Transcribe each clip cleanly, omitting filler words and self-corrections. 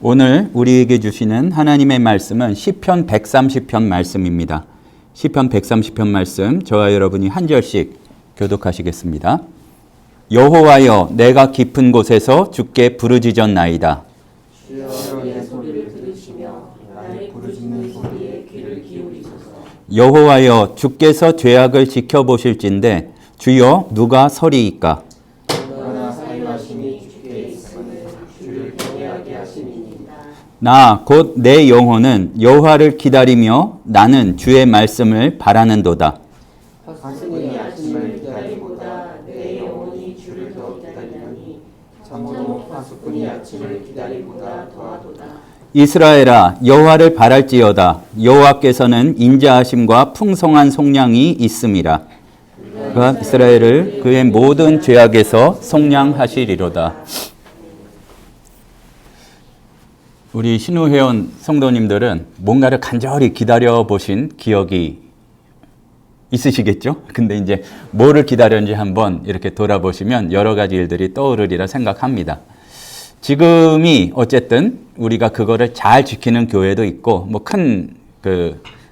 오늘 우리에게 주시는 하나님의 말씀은 시편 130편 말씀입니다. 시편 130편 말씀 저와 여러분이 한 절씩 교독하시겠습니다. 여호와여, 내가 깊은 곳에서 주께 부르짖었나이다. 주여, 내 소리를 들으시며 나의 부르짖는 소리에 귀를 기울이소서. 여호와여, 주께서 죄악을 지켜보실진데 주여 누가 서리이까? 그러나 사유하심이 주께 있으면 주를 경외하게 하심이니이다. 나 곧 내 영혼은 여호와를 기다리며 나는 주의 말씀을 바라는도다. 파수꾼이 아침을 기다리보다 내 영혼이 주를 더 기다리나니 참으로 파수꾼이 아침을 기다리보다 더하도다. 이스라엘아, 여호와를 바랄지어다. 여호와께서는 인자하심과 풍성한 속량이 있음이라. 그가 이스라엘을 그의 모든 죄악에서 속량하시리로다. 우리 신우회원 성도님들은 뭔가를 간절히 기다려보신 기억이 있으시겠죠? 근데 이제 뭐를 기다렸는지 한번 이렇게 돌아보시면 여러 가지 일들이 떠오르리라 생각합니다. 지금이 어쨌든 우리가 그거를 잘 지키는 교회도 있고 뭐 큰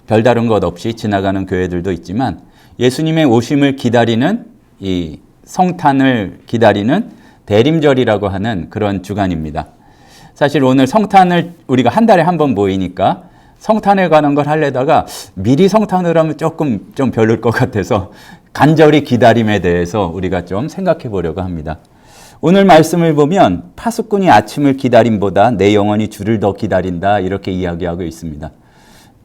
별다른 것 없이 지나가는 교회들도 있지만 예수님의 오심을 기다리는 이 성탄을 기다리는 대림절이라고 하는 그런 주간입니다. 사실 오늘 성탄을 우리가 한 달에 한 번 모이니까 성탄에 관한 걸 하려다가 미리 성탄을 하면 조금 좀 별로일 것 같아서 간절히 기다림에 대해서 우리가 좀 생각해 보려고 합니다. 오늘 말씀을 보면 파수꾼이 아침을 기다림보다 내 영혼이 주를 더 기다린다 이렇게 이야기하고 있습니다.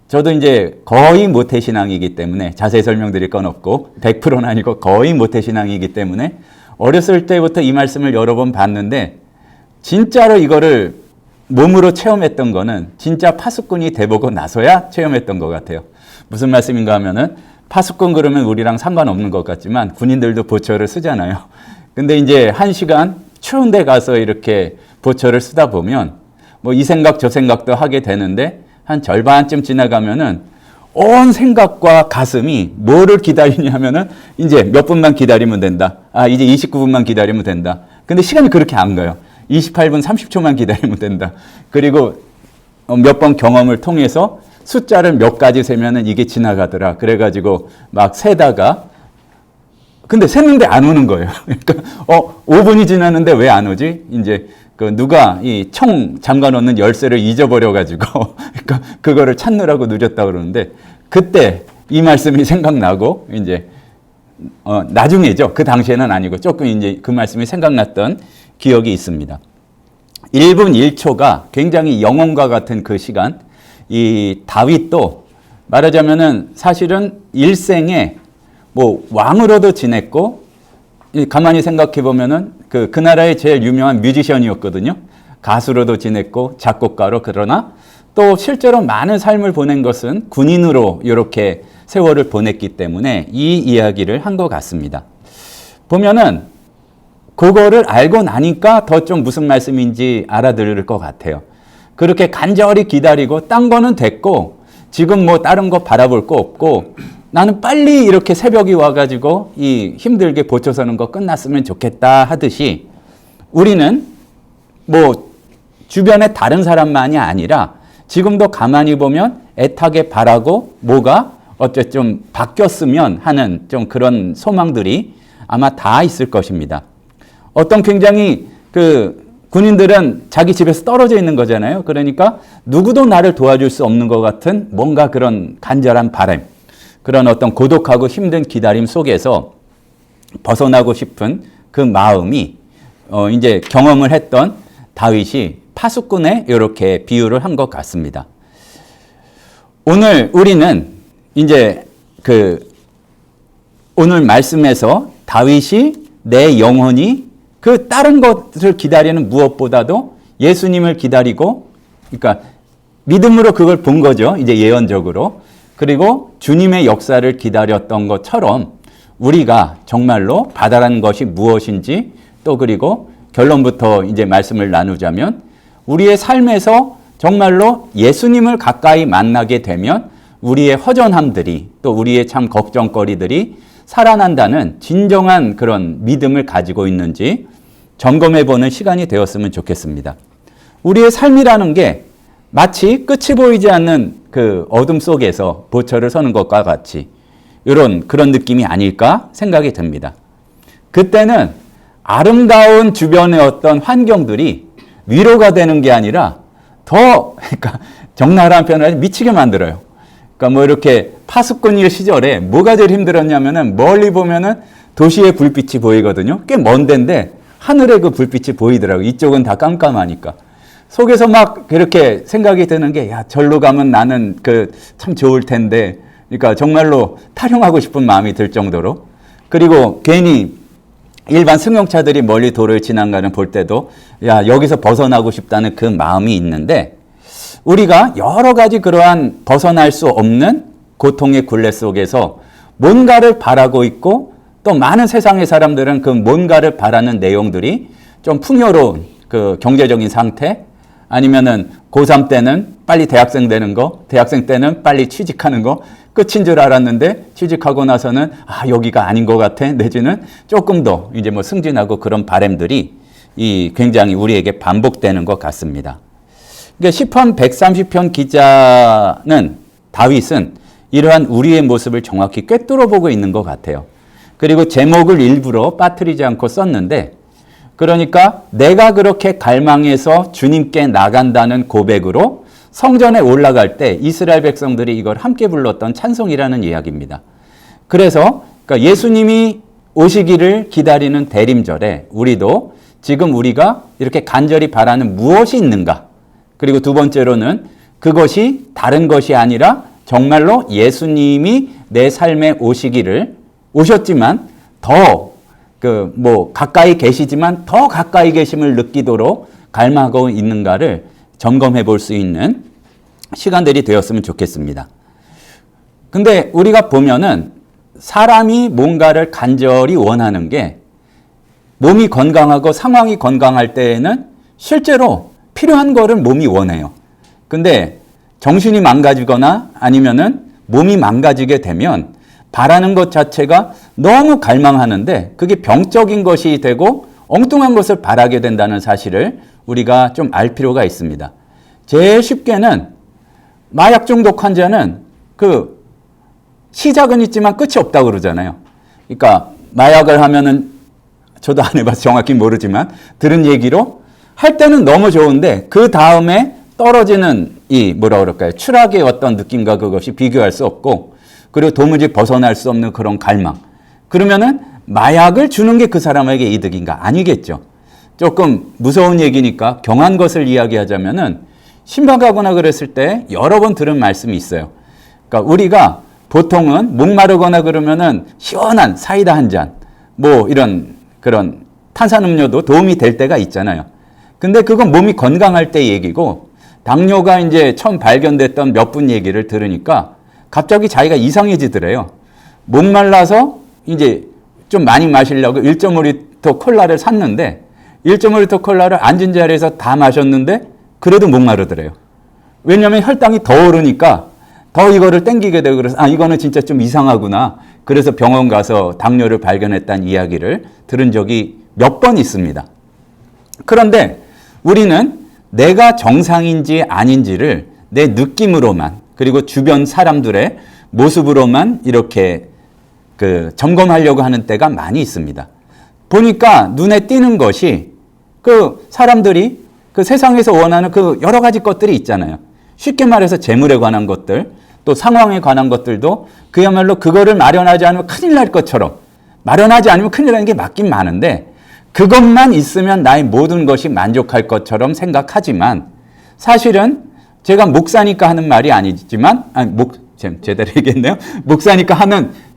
저도 이제 거의 모태신앙이기 때문에 자세히 설명드릴 건 없고 100%는 아니고 거의 모태신앙이기 때문에 어렸을 때부터 이 말씀을 여러 번 봤는데 진짜로 이거를 몸으로 체험했던 거는 진짜 파수꾼이 돼보고 나서야 체험했던 것 같아요. 무슨 말씀인가 하면은 파수꾼 그러면 우리랑 상관없는 것 같지만 군인들도 보초를 쓰잖아요. 근데 이제 1시간 추운 데 가서 이렇게 보초를 쓰다 보면 뭐 이 생각 저 생각도 하게 되는데 한 절반쯤 지나가면은 온 생각과 가슴이 뭐를 기다리냐 하면은 이제 몇 분만 기다리면 된다. 이제 29분만 기다리면 된다. 근데 시간이 그렇게 안 가요. 28분 30초만 기다리면 된다. 그리고 몇 번 경험을 통해서 숫자를 몇 가지 세면은 이게 지나가더라. 그래가지고 막 세다가 근데 셌는데 안 오는 거예요. 그러니까 5분이 지났는데 왜 안 오지? 이제 누가 이 총 잠가 놓는 열쇠를 잊어버려가지고 그러니까 그거를 찾느라고 늦었다 그러는데 그때 이 말씀이 생각나고 이제 나중에죠. 그 당시에는 아니고 조금 이제 그 말씀이 생각났던 기억이 있습니다. 1분 1초가 굉장히 영혼과 같은 그 시간, 이 다윗도 말하자면은 사실은 일생에 뭐 왕으로도 지냈고, 가만히 생각해 보면은 그 나라의 제일 유명한 뮤지션이었거든요. 가수로도 지냈고, 작곡가로. 그러나 또 실제로 많은 삶을 보낸 것은 군인으로 이렇게 세월을 보냈기 때문에 이 이야기를 한 것 같습니다. 보면은 그거를 알고 나니까 더 좀 무슨 말씀인지 알아들을 것 같아요. 그렇게 간절히 기다리고 딴 거는 됐고 지금 뭐 다른 거 바라볼 거 없고 나는 빨리 이렇게 새벽이 와가지고 이 힘들게 보초 서는 거 끝났으면 좋겠다 하듯이 우리는 뭐 주변에 다른 사람만이 아니라 지금도 가만히 보면 애타게 바라고 뭐가 어째 좀 바뀌었으면 하는 좀 그런 소망들이 아마 다 있을 것입니다. 어떤 굉장히 군인들은 자기 집에서 떨어져 있는 거잖아요. 그러니까 누구도 나를 도와줄 수 없는 것 같은 뭔가 그런 간절한 바람, 그런 어떤 고독하고 힘든 기다림 속에서 벗어나고 싶은 그 마음이 이제 경험을 했던 다윗이 파수꾼에 이렇게 비유를 한 것 같습니다. 오늘 우리는 이제 오늘 말씀에서 다윗이 내 영혼이 다른 것을 기다리는 무엇보다도 예수님을 기다리고, 그러니까 믿음으로 그걸 본 거죠. 이제 예언적으로. 그리고 주님의 역사를 기다렸던 것처럼 우리가 정말로 받아라는 것이 무엇인지 또 그리고 결론부터 이제 말씀을 나누자면 우리의 삶에서 정말로 예수님을 가까이 만나게 되면 우리의 허전함들이 또 우리의 참 걱정거리들이 살아난다는 진정한 그런 믿음을 가지고 있는지 점검해 보는 시간이 되었으면 좋겠습니다. 우리의 삶이라는 게 마치 끝이 보이지 않는 그 어둠 속에서 보철을 서는 것과 같이 그런 느낌이 아닐까 생각이 듭니다. 그때는 아름다운 주변의 어떤 환경들이 위로가 되는 게 아니라 그러니까 적나라한 표현을 미치게 만들어요. 그러니까 뭐 이렇게 파수꾼일 시절에 뭐가 제일 힘들었냐면은 멀리 보면은 도시의 불빛이 보이거든요. 꽤 먼 데인데 하늘에 그 불빛이 보이더라고요. 이쪽은 다 깜깜하니까. 속에서 막 그렇게 생각이 드는 게, 야, 절로 가면 나는 참 좋을 텐데. 그러니까 정말로 탈영하고 싶은 마음이 들 정도로. 그리고 괜히 일반 승용차들이 멀리 도로를 지나가는 볼 때도, 야, 여기서 벗어나고 싶다는 그 마음이 있는데, 우리가 여러 가지 그러한 벗어날 수 없는 고통의 굴레 속에서 뭔가를 바라고 있고, 또 많은 세상의 사람들은 그 뭔가를 바라는 내용들이 좀 풍요로운 그 경제적인 상태, 아니면은 고3 때는 빨리 대학생 되는 거, 대학생 때는 빨리 취직하는 거, 끝인 줄 알았는데 취직하고 나서는 여기가 아닌 것 같아. 내지는 조금 더 이제 뭐 승진하고 그런 바람들이 굉장히 우리에게 반복되는 것 같습니다. 그러니까 시편 130편 기자는 다윗은 이러한 우리의 모습을 정확히 꿰뚫어 보고 있는 것 같아요. 그리고 제목을 일부러 빠뜨리지 않고 썼는데, 그러니까 내가 그렇게 갈망해서 주님께 나간다는 고백으로 성전에 올라갈 때 이스라엘 백성들이 이걸 함께 불렀던 찬송이라는 이야기입니다. 그래서 그러니까 예수님이 오시기를 기다리는 대림절에 우리도 지금 우리가 이렇게 간절히 바라는 무엇이 있는가? 그리고 두 번째로는 그것이 다른 것이 아니라 정말로 예수님이 내 삶에 오셨지만 더 가까이 계시지만 더 가까이 계심을 느끼도록 갈망하고 있는가를 점검해 볼 수 있는 시간들이 되었으면 좋겠습니다. 근데 우리가 보면은 사람이 뭔가를 간절히 원하는 게 몸이 건강하고 상황이 건강할 때에는 실제로 필요한 거를 몸이 원해요. 근데 정신이 망가지거나 아니면은 몸이 망가지게 되면 바라는 것 자체가 너무 갈망하는데 그게 병적인 것이 되고 엉뚱한 것을 바라게 된다는 사실을 우리가 좀 알 필요가 있습니다. 제일 쉽게는 마약 중독 환자는 시작은 있지만 끝이 없다고 그러잖아요. 그러니까 마약을 하면은 저도 안 해봐서 정확히 모르지만 들은 얘기로 할 때는 너무 좋은데 그 다음에 떨어지는 추락의 어떤 느낌과 그것이 비교할 수 없고, 그리고 도무지 벗어날 수 없는 그런 갈망. 그러면은 마약을 주는 게 그 사람에게 이득인가? 아니겠죠. 조금 무서운 얘기니까 경한 것을 이야기하자면은 심박하거나 그랬을 때 여러 번 들은 말씀이 있어요. 그러니까 우리가 보통은 목마르거나 그러면은 시원한 사이다 한 잔, 이런 그런 탄산음료도 도움이 될 때가 있잖아요. 근데 그건 몸이 건강할 때 얘기고, 당뇨가 이제 처음 발견됐던 몇 분 얘기를 들으니까 갑자기 자기가 이상해지더래요. 목말라서 이제 좀 많이 마시려고 1.5리터 콜라를 샀는데 1.5리터 콜라를 앉은 자리에서 다 마셨는데 그래도 목마르더래요. 왜냐하면 혈당이 더 오르니까 더 이거를 땡기게 되고, 그래서 이거는 진짜 좀 이상하구나. 그래서 병원 가서 당뇨를 발견했다는 이야기를 들은 적이 몇 번 있습니다. 그런데 우리는 내가 정상인지 아닌지를 내 느낌으로만, 그리고 주변 사람들의 모습으로만 이렇게 점검하려고 하는 때가 많이 있습니다. 보니까 눈에 띄는 것이 사람들이 세상에서 원하는 여러 가지 것들이 있잖아요. 쉽게 말해서 재물에 관한 것들, 또 상황에 관한 것들도 그야말로 그거를 마련하지 않으면 큰일 날 것처럼, 마련하지 않으면 큰일 나는 게 맞긴 많은데 그것만 있으면 나의 모든 것이 만족할 것처럼 생각하지만, 사실은 제가 목사니까 하는 말이 아니지만, 제대로 얘기했네요. 목사니까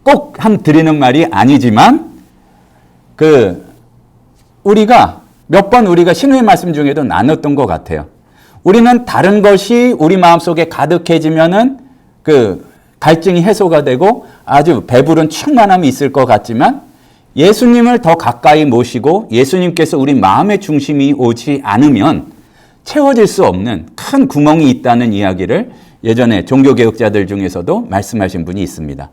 꼭 드리는 말이 아니지만, 우리가 몇 번 우리가 신우의 말씀 중에도 나눴던 것 같아요. 우리는 다른 것이 우리 마음속에 가득해지면은 갈증이 해소가 되고 아주 배부른 충만함이 있을 것 같지만, 예수님을 더 가까이 모시고 예수님께서 우리 마음의 중심이 오지 않으면 채워질 수 없는 큰 구멍이 있다는 이야기를 예전에 종교개혁자들 중에서도 말씀하신 분이 있습니다.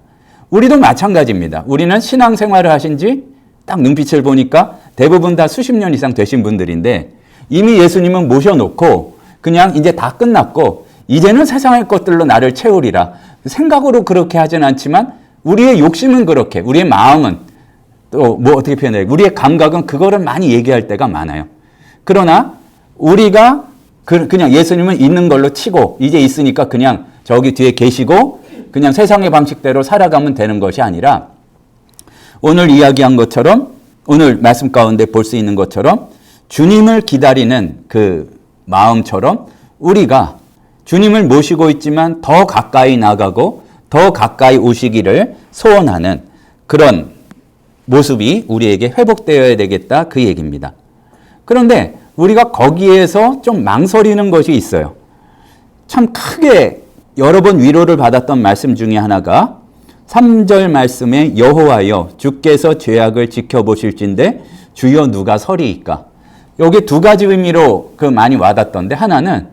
우리도 마찬가지입니다. 우리는 신앙생활을 하신 지 딱 눈빛을 보니까 대부분 다 수십 년 이상 되신 분들인데, 이미 예수님은 모셔놓고 그냥 이제 다 끝났고 이제는 세상의 것들로 나를 채우리라. 생각으로 그렇게 하진 않지만 우리의 욕심은 그렇게, 우리의 마음은 또 뭐 어떻게 표현해요? 우리의 감각은 그거를 많이 얘기할 때가 많아요. 그러나 우리가 그냥 예수님은 있는 걸로 치고 이제 있으니까 그냥 저기 뒤에 계시고 그냥 세상의 방식대로 살아가면 되는 것이 아니라 오늘 이야기한 것처럼 오늘 말씀 가운데 볼 수 있는 것처럼 주님을 기다리는 그 마음처럼 우리가 주님을 모시고 있지만 더 가까이 나가고 더 가까이 오시기를 소원하는 그런 모습이 우리에게 회복되어야 되겠다 그 얘기입니다. 그런데 우리가 거기에서 좀 망설이는 것이 있어요. 참 크게 여러 번 위로를 받았던 말씀 중에 하나가 3절 말씀에 여호와여 주께서 죄악을 지켜보실진데 주여 누가 서리이까. 여기 두 가지 의미로 그 많이 와닿던데 하나는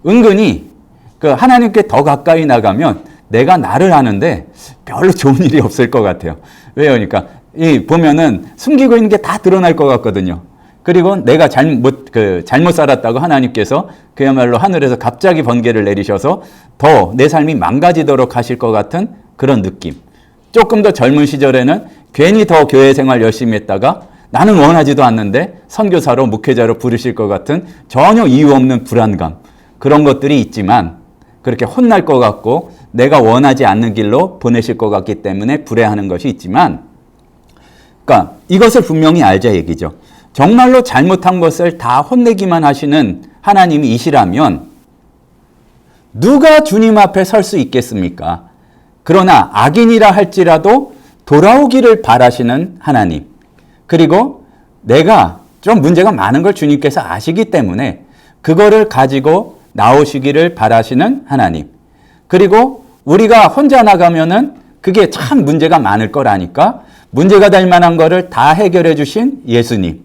은근히 그 하나님께 더 가까이 나가면 내가 나를 아는데 별로 좋은 일이 없을 것 같아요. 왜요? 그러니까 이 보면은 숨기고 있는 게 다 드러날 것 같거든요. 그리고 내가 잘못 살았다고 하나님께서 그야말로 하늘에서 갑자기 번개를 내리셔서 더 내 삶이 망가지도록 하실 것 같은 그런 느낌. 조금 더 젊은 시절에는 괜히 더 교회 생활 열심히 했다가 나는 원하지도 않는데 선교사로 목회자로 부르실 것 같은 전혀 이유 없는 불안감. 그런 것들이 있지만 그렇게 혼날 것 같고 내가 원하지 않는 길로 보내실 것 같기 때문에 불행하는 것이 있지만 그러니까 이것을 분명히 알자 얘기죠. 정말로 잘못한 것을 다 혼내기만 하시는 하나님이시라면 누가 주님 앞에 설 수 있겠습니까? 그러나 악인이라 할지라도 돌아오기를 바라시는 하나님. 그리고 내가 좀 문제가 많은 걸 주님께서 아시기 때문에 그거를 가지고 나오시기를 바라시는 하나님. 그리고 우리가 혼자 나가면은 그게 참 문제가 많을 거라니까 문제가 될 만한 거를 다 해결해 주신 예수님.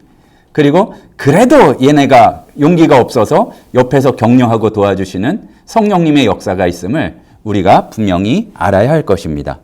그리고 그래도 얘네가 용기가 없어서 옆에서 격려하고 도와주시는 성령님의 역사가 있음을 우리가 분명히 알아야 할 것입니다.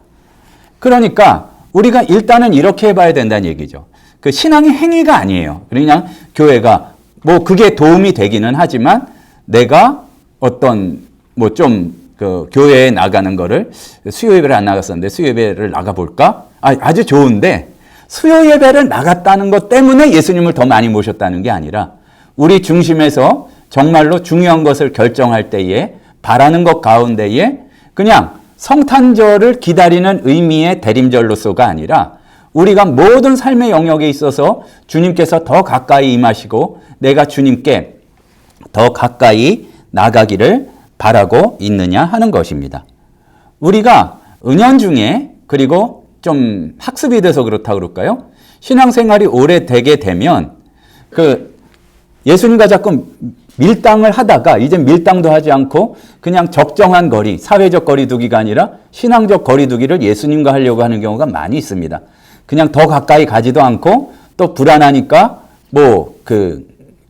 그러니까 우리가 일단은 이렇게 해봐야 된다는 얘기죠. 그 신앙이 행위가 아니에요. 그냥 교회가 뭐 그게 도움이 되기는 하지만 내가 어떤 뭐 좀 그 교회에 나가는 거를 수요 예배를 안 나갔었는데 수요 예배를 나가볼까? 아주 좋은데 수요 예배를 나갔다는 것 때문에 예수님을 더 많이 모셨다는 게 아니라 우리 중심에서 정말로 중요한 것을 결정할 때에 바라는 것 가운데에 그냥 성탄절을 기다리는 의미의 대림절로서가 아니라 우리가 모든 삶의 영역에 있어서 주님께서 더 가까이 임하시고 내가 주님께 더 가까이 나가기를 바라고 있느냐 하는 것입니다. 우리가 은연중에 그리고 좀 학습이 돼서 그렇다 그럴까요? 신앙생활이 오래되게 되면 그 예수님과 자꾸 밀당을 하다가 이제 밀당도 하지 않고 그냥 적정한 거리, 사회적 거리두기가 아니라 신앙적 거리두기를 예수님과 하려고 하는 경우가 많이 있습니다. 그냥 더 가까이 가지도 않고 또 불안하니까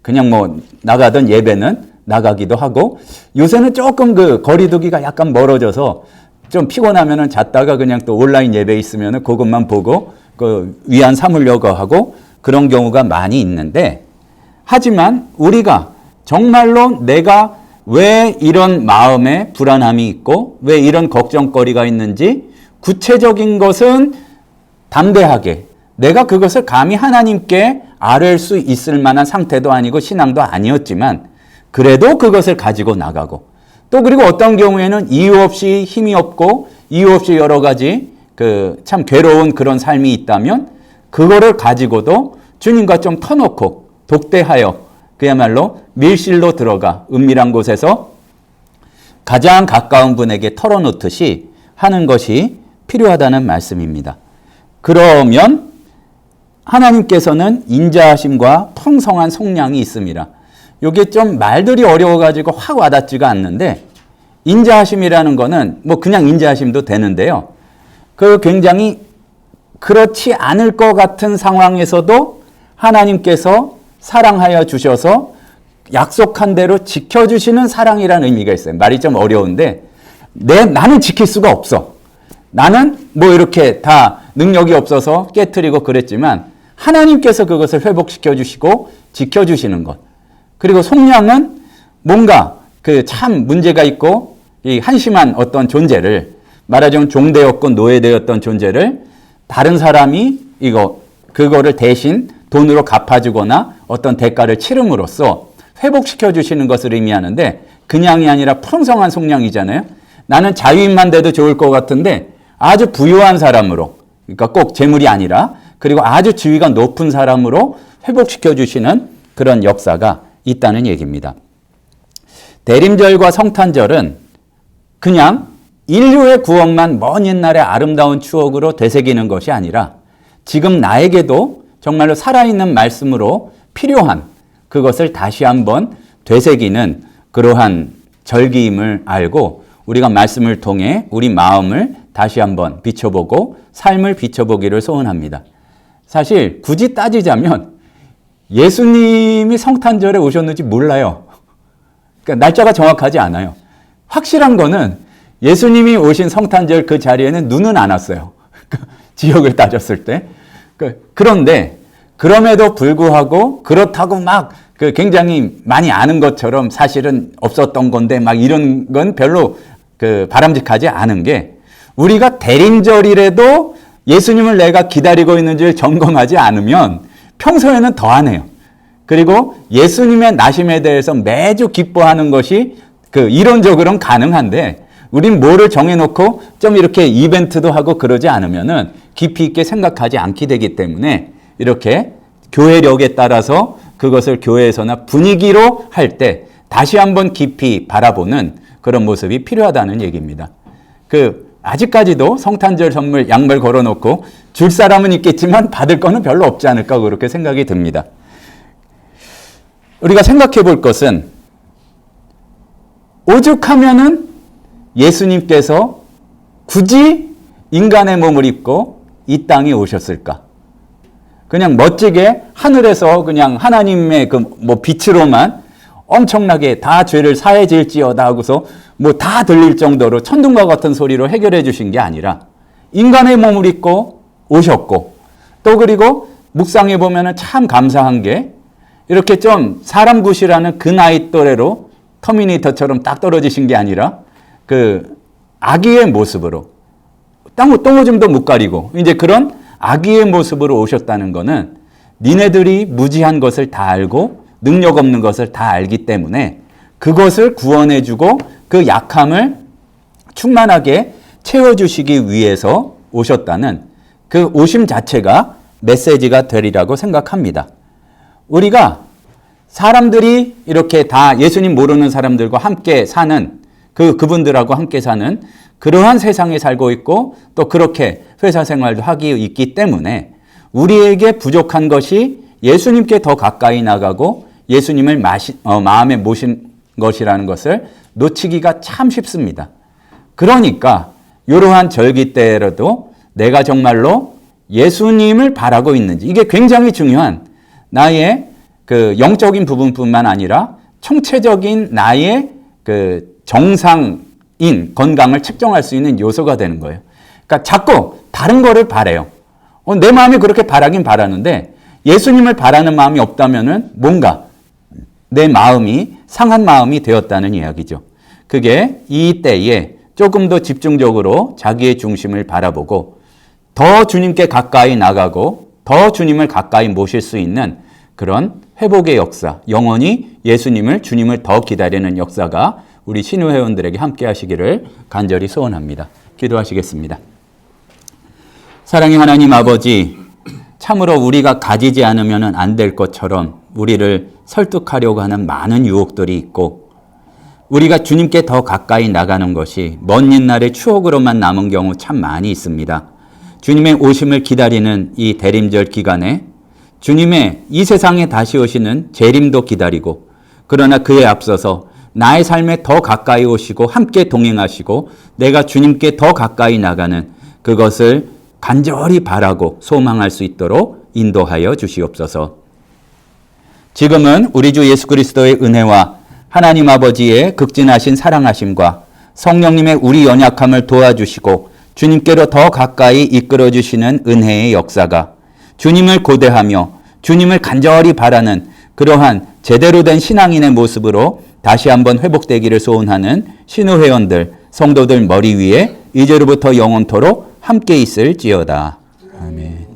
그냥 나가던 예배는 나가기도 하고 요새는 조금 그 거리두기가 약간 멀어져서 좀 피곤하면은 잤다가 그냥 또 온라인 예배 있으면은 그것만 보고 그 위안 삼으려고 하고 그런 경우가 많이 있는데 하지만 우리가 정말로 내가 왜 이런 마음에 불안함이 있고 왜 이런 걱정거리가 있는지 구체적인 것은 담대하게 내가 그것을 감히 하나님께 아뢰을 수 있을 만한 상태도 아니고 신앙도 아니었지만 그래도 그것을 가지고 나가고 또 그리고 어떤 경우에는 이유 없이 힘이 없고 이유 없이 여러 가지 참 괴로운 그런 삶이 있다면 그거를 가지고도 주님과 좀 터놓고 독대하여 그야말로 밀실로 들어가 은밀한 곳에서 가장 가까운 분에게 털어놓듯이 하는 것이 필요하다는 말씀입니다. 그러면 하나님께서는 인자하심과 풍성한 속량이 있습니다. 이게 좀 말들이 어려워가지고 확 와닿지가 않는데 인자하심이라는 거는 뭐 그냥 인자하심도 되는데요. 그 굉장히 그렇지 않을 것 같은 상황에서도 하나님께서 사랑하여 주셔서 약속한 대로 지켜주시는 사랑이라는 의미가 있어요. 말이 좀 어려운데 나는 지킬 수가 없어. 나는 뭐 이렇게 다 능력이 없어서 깨트리고 그랬지만 하나님께서 그것을 회복시켜 주시고 지켜주시는 것. 그리고 속량은 뭔가 그 참 문제가 있고 이 한심한 어떤 존재를, 말하자면 종되었고 노예되었던 존재를 다른 사람이 그거를 대신 돈으로 갚아주거나 어떤 대가를 치름으로써 회복시켜 주시는 것을 의미하는데, 그냥이 아니라 풍성한 속량이잖아요. 나는 자유인만 돼도 좋을 것 같은데 아주 부유한 사람으로, 그러니까 꼭 재물이 아니라, 그리고 아주 지위가 높은 사람으로 회복시켜 주시는 그런 역사가 있다는 얘기입니다. 대림절과 성탄절은 그냥 인류의 구원만 먼 옛날의 아름다운 추억으로 되새기는 것이 아니라 지금 나에게도 정말로 살아있는 말씀으로 필요한 그것을 다시 한번 되새기는 그러한 절기임을 알고 우리가 말씀을 통해 우리 마음을 다시 한번 비춰보고 삶을 비춰보기를 소원합니다. 사실 굳이 따지자면 예수님이 성탄절에 오셨는지 몰라요. 그러니까 날짜가 정확하지 않아요. 확실한 거는 예수님이 오신 성탄절 그 자리에는 눈은 안 왔어요. 지역을 따졌을 때. 그런데 그럼에도 불구하고 그렇다고 막 굉장히 많이 아는 것처럼 사실은 없었던 건데 막 이런 건 별로 바람직하지 않은 게, 우리가 대림절이라도 예수님을 내가 기다리고 있는지를 점검하지 않으면 평소에는 더 안 해요. 그리고 예수님의 나심에 대해서 매주 기뻐하는 것이 이론적으로는 가능한데, 우린 뭐를 정해놓고 좀 이렇게 이벤트도 하고 그러지 않으면은 깊이 있게 생각하지 않게 되기 때문에, 이렇게 교회력에 따라서 그것을 교회에서나 분위기로 할 때 다시 한번 깊이 바라보는 그런 모습이 필요하다는 얘기입니다. 아직까지도 성탄절 선물 양말 걸어놓고 줄 사람은 있겠지만 받을 거는 별로 없지 않을까, 그렇게 생각이 듭니다. 우리가 생각해 볼 것은, 오죽하면은 예수님께서 굳이 인간의 몸을 입고 이 땅에 오셨을까? 그냥 멋지게 하늘에서 그냥 하나님의 빛으로만 엄청나게 다 죄를 사해질지어다 하고서 다 들릴 정도로 천둥과 같은 소리로 해결해 주신 게 아니라 인간의 몸을 입고 오셨고, 또 그리고 묵상해 보면은 참 감사한 게, 이렇게 좀 사람 굿이라는 그 나이 또래로 터미네이터처럼 딱 떨어지신 게 아니라 아기의 모습으로, 똥오줌도 못 가리고 이제 그런 아기의 모습으로 오셨다는 것은 니네들이 무지한 것을 다 알고 능력 없는 것을 다 알기 때문에 그것을 구원해주고 그 약함을 충만하게 채워주시기 위해서 오셨다는 그 오심 자체가 메시지가 되리라고 생각합니다. 우리가 사람들이 이렇게 다 예수님 모르는 사람들과 함께 사는 그분들하고 함께 사는 그러한 세상에 살고 있고, 또 그렇게 회사 생활도 하기 있기 때문에 우리에게 부족한 것이 예수님께 더 가까이 나가고 예수님을 마음에 모신 것이라는 것을 놓치기가 참 쉽습니다. 그러니까 이러한 절기 때라도 내가 정말로 예수님을 바라고 있는지, 이게 굉장히 중요한 나의 영적인 부분뿐만 아니라 총체적인 나의 정상인 건강을 측정할 수 있는 요소가 되는 거예요. 그러니까 자꾸 다른 거를 바래요. 내 마음이 그렇게 바라긴 바라는데 예수님을 바라는 마음이 없다면은 뭔가 내 마음이 상한 마음이 되었다는 이야기죠. 그게 이 때에 조금 더 집중적으로 자기의 중심을 바라보고 더 주님께 가까이 나가고 더 주님을 가까이 모실 수 있는 그런 회복의 역사, 영원히 예수님을, 주님을 더 기다리는 역사가 우리 신우 회원들에게 함께 하시기를 간절히 소원합니다. 기도하시겠습니다. 사랑의 하나님 아버지, 참으로 우리가 가지지 않으면 안 될 것처럼 우리를 설득하려고 하는 많은 유혹들이 있고, 우리가 주님께 더 가까이 나가는 것이 먼 옛날의 추억으로만 남은 경우 참 많이 있습니다. 주님의 오심을 기다리는 이 대림절 기간에 주님의 이 세상에 다시 오시는 재림도 기다리고, 그러나 그에 앞서서 나의 삶에 더 가까이 오시고 함께 동행하시고 내가 주님께 더 가까이 나가는 그것을 간절히 바라고 소망할 수 있도록 인도하여 주시옵소서. 지금은 우리 주 예수 그리스도의 은혜와 하나님 아버지의 극진하신 사랑하심과 성령님의 우리 연약함을 도와주시고 주님께로 더 가까이 이끌어 주시는 은혜의 역사가 주님을 고대하며 주님을 간절히 바라는 그러한 제대로 된 신앙인의 모습으로 다시 한번 회복되기를 소원하는 신우회원들, 성도들 머리 위에 이제로부터 영원토록 함께 있을지어다. 아멘.